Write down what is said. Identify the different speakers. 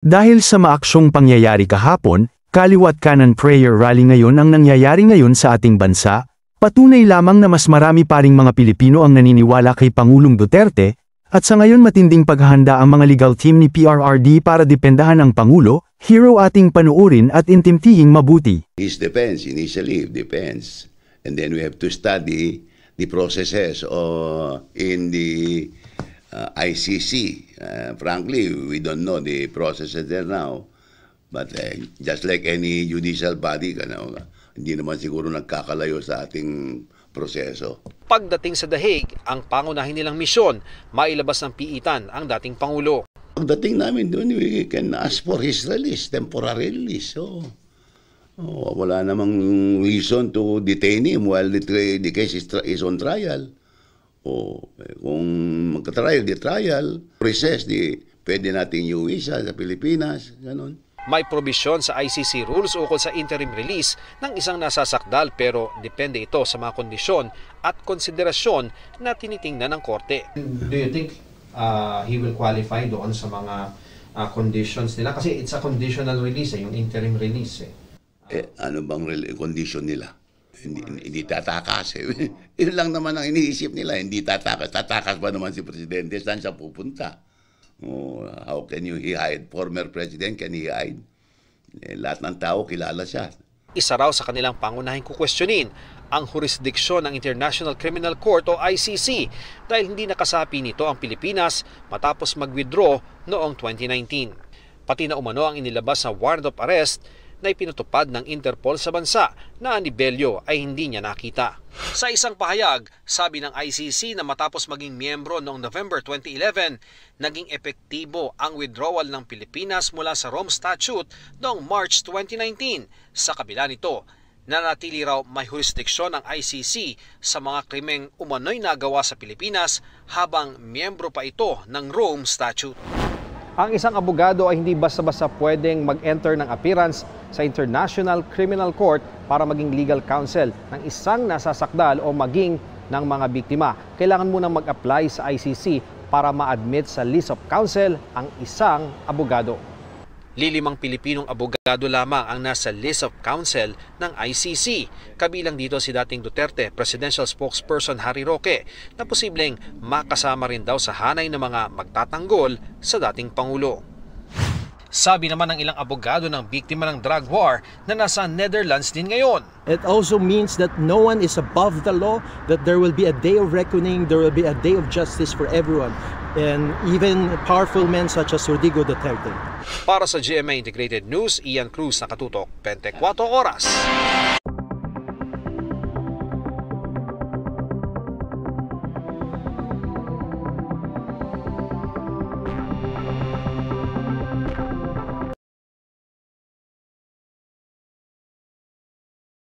Speaker 1: Dahil sa maaksyong pangyayari kahapon, kaliwat kanan prayer rally ngayon ang nangyayari ngayon sa ating bansa, patunay lamang na mas marami pa ring mga Pilipino ang naniniwala kay Pangulong Duterte, at sa ngayon matinding paghahanda ang mga legal team ni PRRD para dependahan ang Pangulo, hero ating panuurin at intimtihing mabuti.
Speaker 2: His defense, initially, defense. And then we have to study the processes in the ICC. Frankly, we don't know the processes there now. But just like any judicial body, hindi naman siguro nagkakalayo sa ating proseso.
Speaker 3: Pagdating sa The Hague, ang pangunahin nilang misyon, mailabas ng piitan ang dating Pangulo.
Speaker 2: Pagdating namin doon, we can ask for his release, temporary release. Wala namang reason to detain him while the case is on trial. Kung magka-trial, trial, recess, pwede natin yung visa sa Pilipinas, ganun.
Speaker 3: May probisyon sa ICC rules ukol sa interim release ng isang nasasakdal pero depende ito sa mga kondisyon at konsiderasyon na tinitingnan ng korte.
Speaker 4: Do you think he will qualify doon sa mga conditions nila? Kasi it's a conditional release, yung interim release.
Speaker 2: Ano bang condition nila? Hindi tatakas. Yun lang naman ang iniisip nila, hindi tatakas. Tatakas ba naman si Presidente? Saan siya pupunta? How can you hide? Former President, can he hide? Lahat ng tao kilala siya.
Speaker 3: Isa raw sa kanilang pangunahing kukwestiyonin ang jurisdiksyon ng International Criminal Court o ICC dahil hindi nakasapi nito ang Pilipinas matapos mag-withdraw noong 2019. Pati na umano ang inilabas na warrant of arrest na ipinutupad ng Interpol sa bansa na ang Nibelio ay hindi niya nakita. Sa isang pahayag, sabi ng ICC na matapos maging miyembro noong November 2011, naging epektibo ang withdrawal ng Pilipinas mula sa Rome Statute noong March 2019. Sa kabila nito, nanatili raw may jurisdiksyon ng ICC sa mga krimeng umano'y nagawa sa Pilipinas habang miyembro pa ito ng Rome Statute. Ang isang abogado ay hindi basta-basta pwedeng mag-enter ng appearance sa International Criminal Court para maging legal counsel ng isang nasasakdal o maging ng mga biktima. Kailangan munang mag-apply sa ICC para ma-admit sa list of counsel ang isang abogado. 5 Pilipinong abogado lamang ang nasa list of counsel ng ICC. Kabilang dito si dating Duterte Presidential Spokesperson Harry Roque na posibleng makasama rin daw sa hanay ng mga magtatanggol sa dating Pangulo. Sabi naman ng ilang abogado ng biktima ng drug war na nasa Netherlands din ngayon.
Speaker 5: It also means that no one is above the law, that there will be a day of reckoning, there will be a day of justice for everyone, and even powerful men such as Rodrigo Duterte.
Speaker 3: Para sa GMA Integrated News, Ian Cruz, Nakatutok, 24 Oras.